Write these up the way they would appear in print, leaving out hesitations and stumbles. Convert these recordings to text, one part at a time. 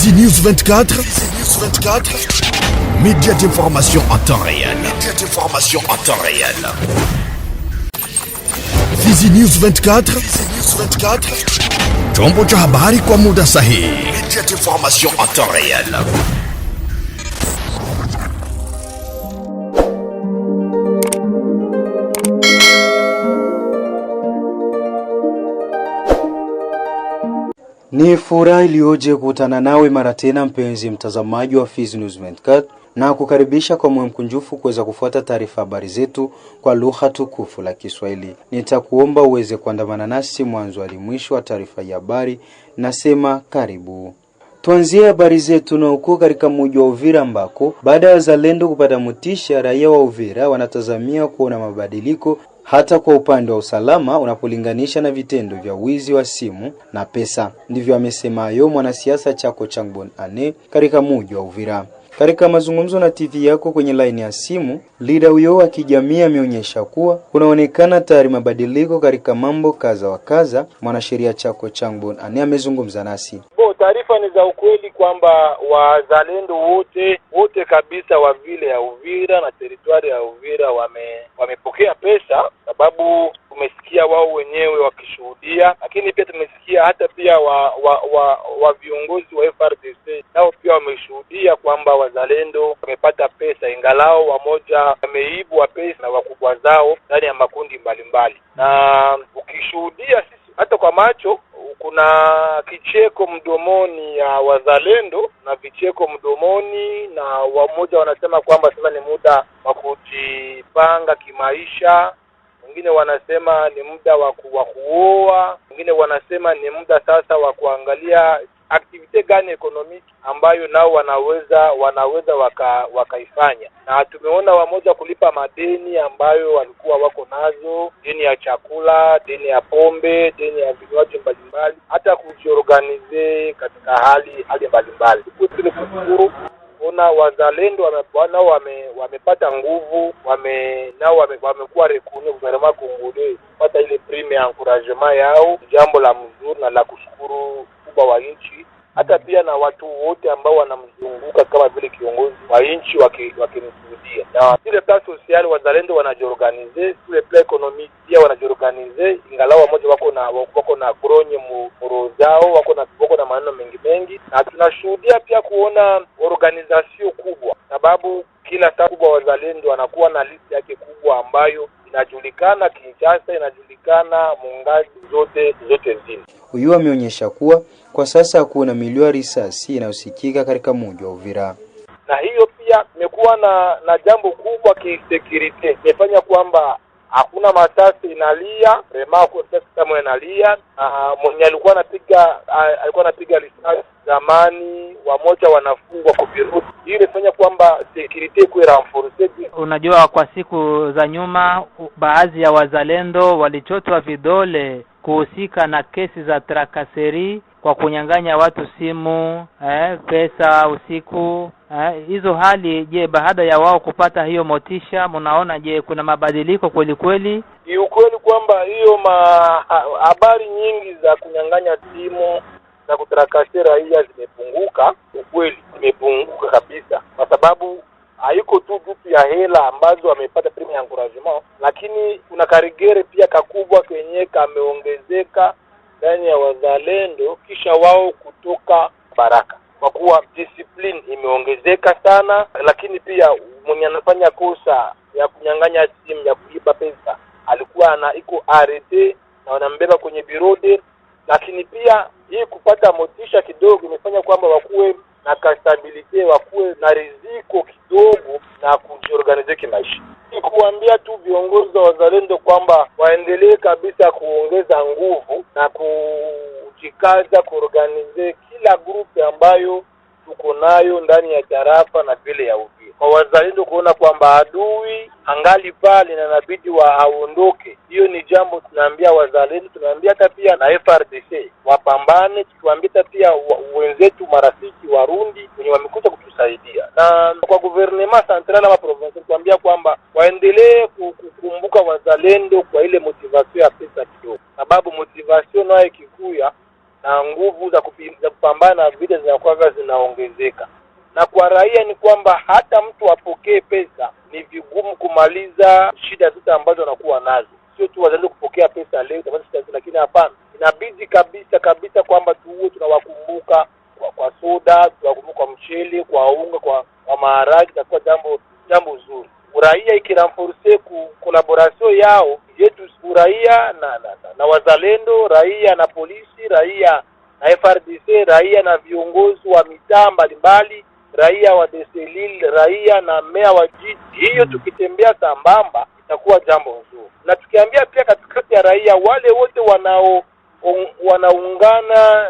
Fizi News 24. Fizi News 24. Média d'information en temps réel. Média d'information en temps réel. Fizi News 24. Fizi News 24. Chombo cha habari kwa muda sahihi. Média d'information en temps réel. Ni furaha iliyoje kukutana nawe mara tena mpenzi mtazamaji wa Fizi News 24 na kukaribisha kwa moyo mkunjufu kuweza kufuata taarifa habari zetu kwa lugha tukufu la Kiswahili. Nitakuomba uweze kuandamana nasi mwanzo hadi mwisho wa taarifa ya habari. Nasema karibu. Tuanzie habari zetu na huko katika mji wa Uvira ambako baada ya wazalendo kupata motisha, raia wa Uvira wanatazamia kuona mabadiliko hata kwa upande wa usalama unapolinganisha na vitendo vya wizi wa simu na pesa. Ndivyo amesema hayo mwanasiasa Chako Changbon Ane katika mji wa Uvira. Katika mazungumzo na TV yako kwenye line ya simu, leader huyo wa kijamii ameonyesha kuwa kunaonekana tayari mabadiliko katika mambo kaza wa kaza. Mwanasheria Chako Changbon Ane amezungumza nasi. Taarifa ni za ukweli kwamba wazalendo wote kabisa wa vile ya Uvira na teritwari ya Uvira wamepokea pesa, sababu tumesikia wao wenyewe wakishuhudia, lakini pia tumesikia hata pia wa viongozi wa FRDC nao pia wameshuhudia kwamba wazalendo wamepata pesa, ingalao wamoja wameibwa pesa na wakubwa zao ndani ya makundi mbalimbali. Na ukishuhudia sisi hata kwa macho, kuna kicheko mdomoni ya wazalendo na vicheko mdomoni, na wamoja wanasema kwamba sasa ni muda wa kujipanga kimaisha, wengine wanasema ni muda wa kuoa, wengine wanasema ni muda sasa wa kuangalia activity gani economic ambayo nao wanaweza wakaifanya. Na tumeona wamoja kulipa madeni ambayo walikuwa wako nazo, deni ya chakula, deni ya pombe, deni ya vinywaji mbalimbali, hata kujiorganize katika hali mbalimbali. Tunashukuru ona wazalendo wamepata nguvu, wamekuwa reconnu gouvernement congolais kupata ile prime ya encouragement yao, jambo la mzuri na la kushukuru kubwa wa nchi, hata pia na watu wote ambao wanamzunguka kama vile kiongozi wa nchi wakimshuhudia. Na ile plan social wazalendo wanajiorganize, ile plan economic pia wanajiorganize, ingalau wamoja wako na kronye muro zao, wako na maneno mengi, na tunashuhudia pia kuona organization kubwa, sababu kila saa kubwa wazalendo wanakuwa na list yake kubwa ambayo inajulikana Kinshasa, inajulikana mungazi zote nzima. Huyu ameonyesha kuwa kwa sasa hakuna milio ya risasi inayosikika katika mji wa Uvira. Na hiyo pia imekuwa na jambo kubwa kisecurity. Imefanya kwamba hakuna masasi inalia, remako kama inalia, mwenye alikuwa anapiga risasi zamani wamoja wanafungwa kupiruti. Hiyo imefanya kwamba security ikuwe renforced. Unajua, kwa siku za nyuma baadhi ya wazalendo walichotwa vidole kuhusika na kesi za trakaseri kwa kunyang'anya watu simu, pesa usiku. Hizo hali, je, baada ya wao kupata hiyo motisha, mnaona je kuna mabadiliko kweli? Ni ukweli kwamba hiyo habari nyingi za kunyang'anya simu na kutrakaseri raia zimepunguka. Ukweli zimepunguka kabisa, kwa sababu haiko tu vitu ya hela ambazo wamepata prime ya encouragement, lakini kuna karigere pia kakubwa kwenye kameongezeka ndani ya wazalendo kisha wao kutoka baraka, kwa kuwa discipline imeongezeka sana. Lakini pia mwenye anafanya kosa ya kunyang'anya simu, ya kuiba pesa, alikuwa iko arete na wanambeba kwenye birode. Lakini pia hii kupata motisha kidogo imefanya kwamba wakuwe na stability, wakuwe na riziko kidogo na kujiorganize kimaisha. Kuambia tu viongozi wa wazalendo kwamba waendelee kabisa kuongeza nguvu na kujikaza kuorganize kila grupu ambayo tuko nayo ndani ya tarafa na vile ya Uvira. Kwa wazalendo kuona kwamba adui angali pale na inabidi aondoke. Hiyo ni jambo tunaambia wazalendo, tunaambia hata pia na FRDC wapambane, tukiwaambia pia wenzetu marafiki Warundi wenye wamekuja kutusaidia. Na kwa gouvernement central ama provincial tuambia kwamba waendelee kukumbuka wazalendo kwa ile motivation ya pesa kidogo, sababu motivation nayo ikikuya na nguvu za kupambana na vita zinakuwa zinaongezeka. Na kwa raia ni kwamba hata mtu apokee pesa, ni vigumu kumaliza shida zote ambazo anakuwa nazo. Sio tu wazalendo kupokea pesa leo tabasi shida, lakini hapana, inabidi kabisa kwamba tuwe tunawakumbuka kwa soda, tunawakumbuka kwa mchele, kwa unga, kwa maharage, itakuwa jambo zuri. Uraia ikiramforce collaboration yao yetu, uraia na wazalendo, raia na polisi, raia na FRDC, raia na viongozi wa mitaa mbalimbali, raia wa Deselil, raia na mea wa jiji. Hiyo tukitembea sambamba itakuwa jambo nzuri. Na tukiambia pia katikati ya raia wale wote wanaungana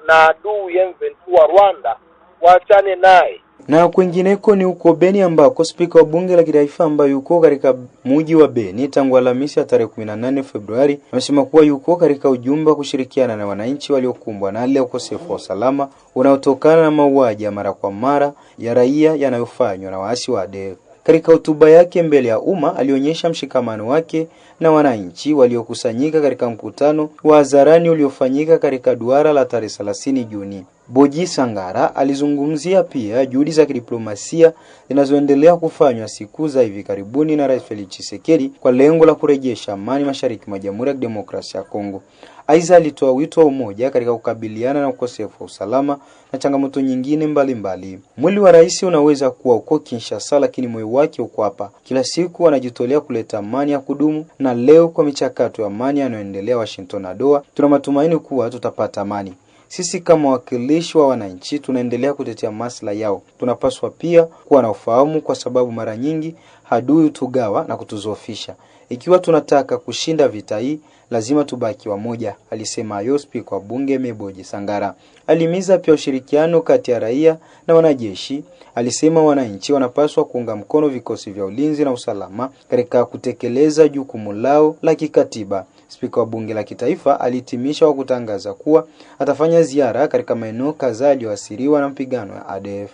na adui M23 wa Rwanda waachane naye. Na kwingineko ni huko Beni ambako spika wa bunge la kitaifa ambaye yuko katika mji wa Beni tangu Alhamisi ya tarehe 18 Februari amesema kuwa yuko katika ujumbe wa kushirikiana na wananchi waliokumbwa na hali ya ukosefu wa usalama unaotokana na mauaji ya mara kwa mara ya raia yanayofanywa na waasi wa ADF. Katika hotuba yake mbele ya umma alionyesha mshikamano wake na wananchi waliokusanyika katika mkutano wa hadharani uliofanyika katika duara la tarehe 30 Juni. Boji Sangara alizungumzia pia juhudi za kidiplomasia zinazoendelea kufanywa siku za hivi karibuni na Rais Felix Tshisekedi kwa lengo la kurejesha amani mashariki mwa Jamhuri ya Kidemokrasia ya Kongo. Aidha alitoa wito wa umoja katika kukabiliana na ukosefu wa usalama na changamoto nyingine mbalimbali. Mwili wa rais unaweza kuwa uko Kinshasa, lakini moyo wake uko hapa. Kila siku anajitolea kuleta amani ya kudumu, na leo kwa michakato ya amani yanayoendelea Washington na Doha, tuna matumaini kuwa tutapata amani. Sisi kama wakilishi wa wananchi tunaendelea kutetea maslahi yao. Tunapaswa pia kuwa na ufahamu, kwa sababu mara nyingi adui tugawa na kutuzofisha. Ikiwa tunataka kushinda vita hii, lazima tubaki wamoja, alisema Yospi kwa bunge Meboji Sangara. Alimiza pia ushirikiano kati ya raia na wanajeshi. Alisema wananchi wanapaswa kuunga mkono vikosi vya ulinzi na usalama katika kutekeleza jukumu lao la kikatiba. Spika wa bunge la kitaifa alihitimisha kwa kutangaza kuwa atafanya ziara katika maeneo kadhaa yaliyoathiriwa na mapigano ya ADF.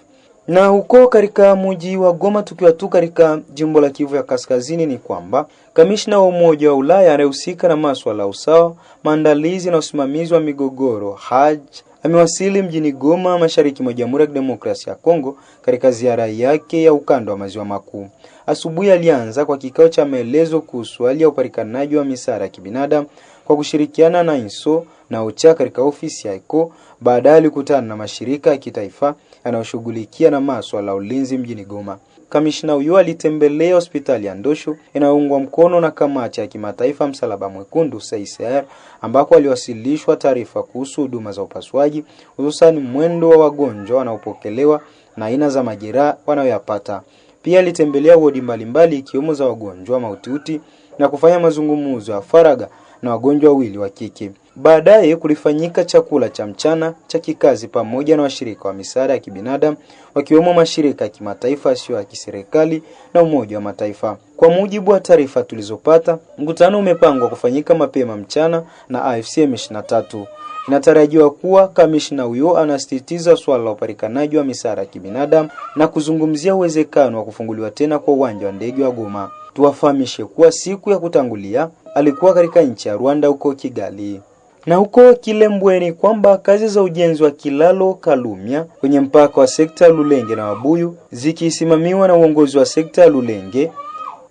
Na huko katika mji wa Goma, tukiwa tu katika jimbo la Kivu ya Kaskazini, ni kwamba kamishna wa Umoja wa Ulaya anayehusika na masuala ya usawa, maandalizi na usimamizi wa migogoro Haj amewasili mjini Goma, mashariki mwa Jamhuri ya Kidemokrasia ya Kongo katika ziara yake ya ukanda wa maziwa makuu. Asubuhi alianza kwa kikao cha maelezo kuhusu hali ya upatikanaji wa misaada ya kibinadamu kwa kushirikiana na INSO na OCHA katika ofisi ya ECO. Baadaye alikutana na mashirika ya kitaifa yanayoshughulikia na masuala ya ulinzi mjini Goma. Kamishna huyo alitembelea hospitali ya Ndosho inayoungwa mkono na kamati ya kimataifa Msalaba Mwekundu CICR, ambako aliwasilishwa taarifa kuhusu huduma za upasuaji, hususan mwendo wa wagonjwa wanaopokelewa na aina za majeraha wanayoyapata. Pia alitembelea wodi mbalimbali ikiwemo za wagonjwa mahututi na kufanya mazungumzo ya faragha na wagonjwa wawili wa kike. Baadaye kulifanyika chakula cha mchana cha kikazi pamoja na washirika wa misaada ya kibinadamu, wakiwemo mashirika ya kimataifa yasiyo ya kiserikali na Umoja wa Mataifa. Kwa mujibu wa taarifa tulizopata, mkutano umepangwa kufanyika mapema mchana na AFC M23. Inatarajiwa kuwa kamishna huyo anasisitiza swala la upatikanaji wa misaada ya kibinadamu na kuzungumzia uwezekano wa kufunguliwa tena kwa uwanja wa ndege wa Goma. Tuwafahamishe kuwa siku ya kutangulia alikuwa katika nchi ya Rwanda huko Kigali. Na huko Kilembweni kwamba kazi za ujenzi wa kilalo Kalumya kwenye mpaka wa sekta Lulenge na Wabuyu zikisimamiwa na uongozi wa sekta Lulenge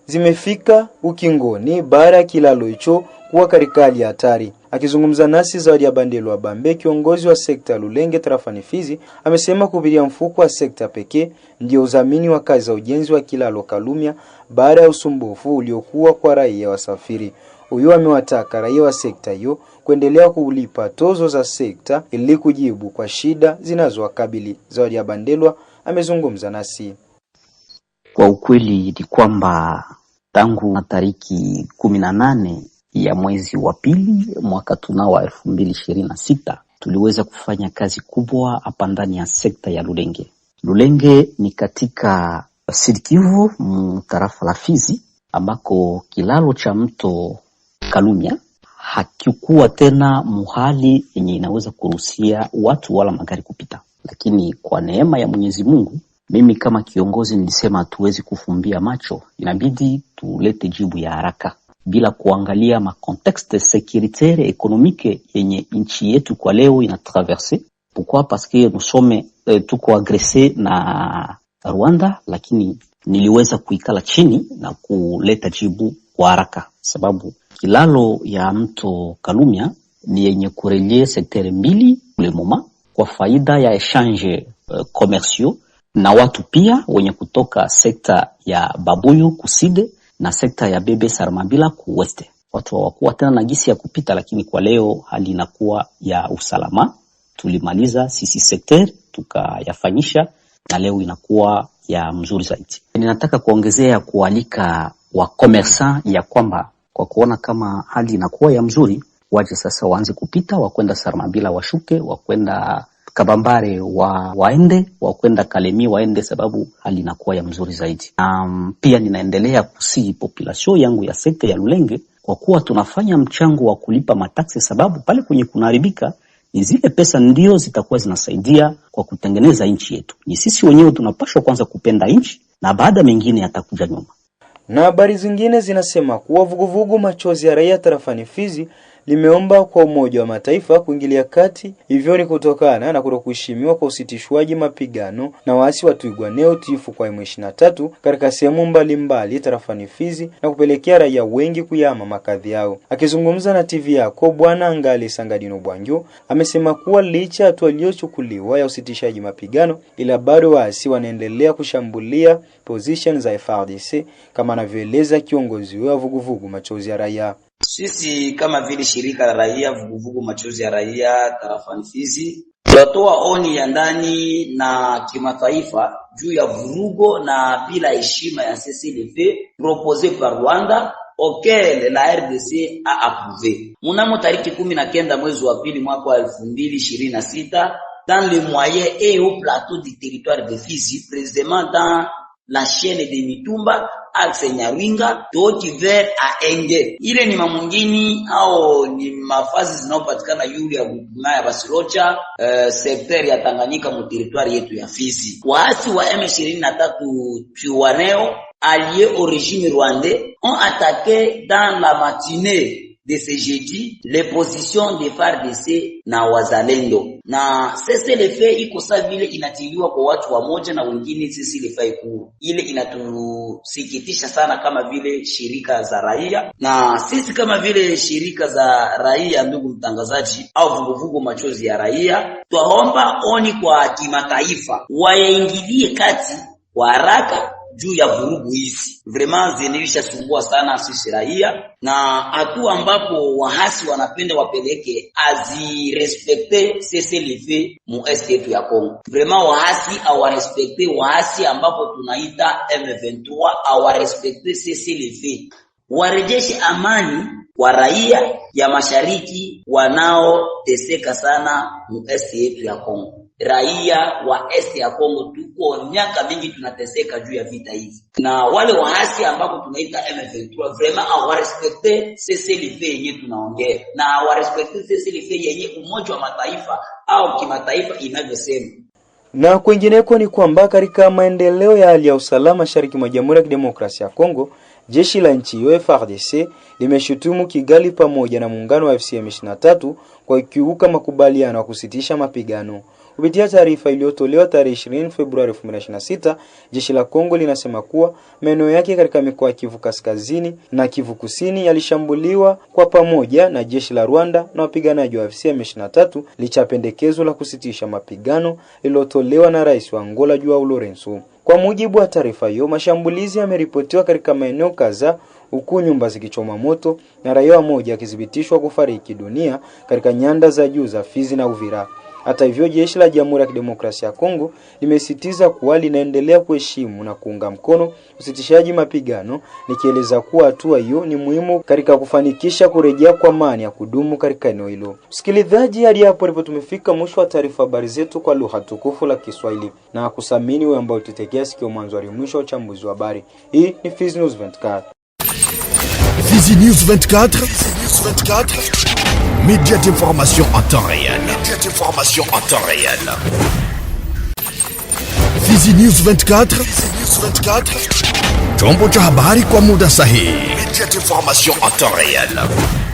zimefika ukingoni baada ya kilalo hicho kuwa katika hali ya hatari. Akizungumza nasi Zawadi ya Bandelo wa Bambe, kiongozi wa sekta Lulenge tarafani Fizi, amesema kupitia mfuko wa sekta pekee ndio udhamini wa kazi za ujenzi wa kilalo Kalumya baada ya usumbufu uliokuwa kwa raia wasafiri. Huyo amewataka raia wa sekta hiyo kuendelea kulipa tozo za sekta ili kujibu kwa shida zinazowakabili. Zawadi ya Bandelwa amezungumza nasi. Kwa ukweli ni kwamba tangu tariki 18 ya mwezi wa pili mwaka tunao wa 2026 tuliweza kufanya kazi kubwa hapa ndani ya sekta ya Lulenge. Lulenge ni katika Sud Kivu, tarafa la Fizi, ambako kilalo cha mto Kalumya hakikuwa tena muhali yenye inaweza kuruhusia watu wala magari kupita. Lakini kwa neema ya Mwenyezi Mungu, mimi kama kiongozi nilisema hatuwezi kufumbia macho, inabidi tulete jibu ya haraka. bila kuangalia makontexte securitaire économique yenye nchi yetu kwa leo inatraverse. Pourquoi? Parce que nous sommes tuko agressé na Rwanda, lakini niliweza kuikala chini na kuleta jibu kwa haraka, sababu kilalo ya mto Kalumya ni yenye kurelie sektere mbili le moment kwa faida ya échange commerciaux na watu pia wenye kutoka sekta ya Babuyu kuside na sekta ya Bebe Sarmabila kuweste. Watu hawakuwa tena na gisi ya kupita, lakini kwa leo hali inakuwa ya usalama. Tulimaliza sisi sekter tukayafanyisha na leo inakuwa ya mzuri zaidi. Ninataka kuongezea kualika wa commerçant ya kwamba kwa kuona kama hali inakuwa ya mzuri, waje sasa waanze kupita, wakwenda Sarmabila washuke, wakwenda Kabambare waende, wakwenda Kalemi waende, sababu hali inakuwa ya mzuri zaidi. Pia ninaendelea kusihi population yangu ya sekta ya Lulenge kwa kuwa tunafanya mchango wa kulipa mataksi, sababu pale kwenye kunaharibika ni zile pesa ndio zitakuwa zinasaidia kwa kutengeneza nchi yetu. Ni sisi wenyewe tunapaswa kwanza kupenda nchi na baada mengine yatakuja nyuma. Na habari zingine zinasema kuwa vuguvugu machozi ya raia tarafani Fizi limeomba kwa Umoja wa Mataifa kuingilia kati. Hivyo ni kutokana na kutokuheshimiwa kwa usitishwaji mapigano na waasi wa Twirwaneho tifu kwa M23 katika sehemu mbalimbali tarafani Fizi na kupelekea raia wengi kuyama makazi yao. Akizungumza na TV yako, Bwana Angali Sangadino Bwanjo amesema kuwa licha hatua iliyochukuliwa ya usitishaji mapigano, ila bado waasi wanaendelea kushambulia position za FARDC kama anavyoeleza kiongozi wa vuguvugu machozi ya raia. Sisi kama vile shirika la raia vuguvugu machozi ya raia tarafani Fizi tunatoa oni ya ndani na kimataifa juu ya vurugo na bila heshima ya CCLF proposé par Rwanda auquel la RDC a approuvé. Mnamo tariki 19 mwezi wa pili mwaka wa 2026 dans le moyen et au plateau du territoire de Fizi, précisément dans la chaîne de Mitumba, axe Nyawinga, Toki Ver a Enge. Ile ni mamungini au ni mafazi zinaopatikana yule ya Buguma ya Basirocha, sekter ya Tanganyika mu territoire yetu ya Fizi. Waasi wa M23 Twirwaneho alliés au régime rwandais ont attaqué dans la matinée de ce jeudi les positions de FARDC na wazalendo. Na CCLF iko sawa vile inatiliwa kwa watu wa moja na wengine CCLF iko. Ile inatusikitisha sana kama vile shirika za raia, na sisi kama vile shirika za raia, ndugu mtangazaji, au vuguvugu machozi ya raia, twaomba oni kwa kimataifa waingilie kati kwa haraka juu ya vurugu hizi. Vraiment zinilisha sumbua sana sisi raia, na hatua ambapo wahasi wanapenda wapeleke azirespecte CCLF mu est yetu ya Kongo. Vraiment wahasi awarespecte wahasi ambapo tunaita M23 awarespecte CCLF. Warejeshe amani kwa raia ya mashariki wanaoteseka sana mu est yetu ya Kongo. Raia wa este ya Kongo tuko miaka mingi tunateseka juu ya vita hivi. Na wale wahasi ambapo tunaita M23 vraiment awarespecte CCLF yenye tunaongea. Na awarespecte CCLF yenye Umoja wa Mataifa au kimataifa inavyosema. Na kwingineko ni kwamba katika maendeleo ya hali ya usalama mashariki mwa Jamhuri ya Kidemokrasia ya Kongo, jeshi la nchi hiyo FARDC limeshutumu Kigali pamoja na muungano wa FCM23 kwa kukiuka makubaliano ya kusitisha mapigano. Kupitia taarifa iliyotolewa tarehe 20 Februari 2026, jeshi la Kongo linasema kuwa maeneo yake katika mikoa ya Kivu Kaskazini na Kivu Kusini yalishambuliwa kwa pamoja na jeshi la Rwanda na wapiganaji wa FCM23 licha pendekezo la kusitisha mapigano lililotolewa na Rais wa Angola Joao Lourenço. Kwa mujibu wa taarifa hiyo, mashambulizi yameripotiwa katika maeneo kadhaa, huku nyumba zikichoma moto na raia mmoja akithibitishwa kufariki dunia katika nyanda za juu za Fizi na Uvira. Hata hivyo, jeshi la Jamhuri ya Kidemokrasia ya Kongo limesisitiza kuwa linaendelea kuheshimu na kuunga mkono usitishaji mapigano, likieleza kuwa hatua hiyo ni muhimu katika kufanikisha kurejea kwa amani ya kudumu katika eneo hilo. Msikilizaji, hadi hapo ndipo tumefika mwisho wa taarifa habari zetu kwa lugha tukufu la Kiswahili, na kusamini wewe ambao tutekea sikio mwanzo hadi mwisho wa uchambuzi wa habari. Hii ni Fizi News 24. Fizi News 24. Média d'information en temps réel. Fizi News 24. Chombo cha habari kwa muda sahihi. Immédiate information en temps réel.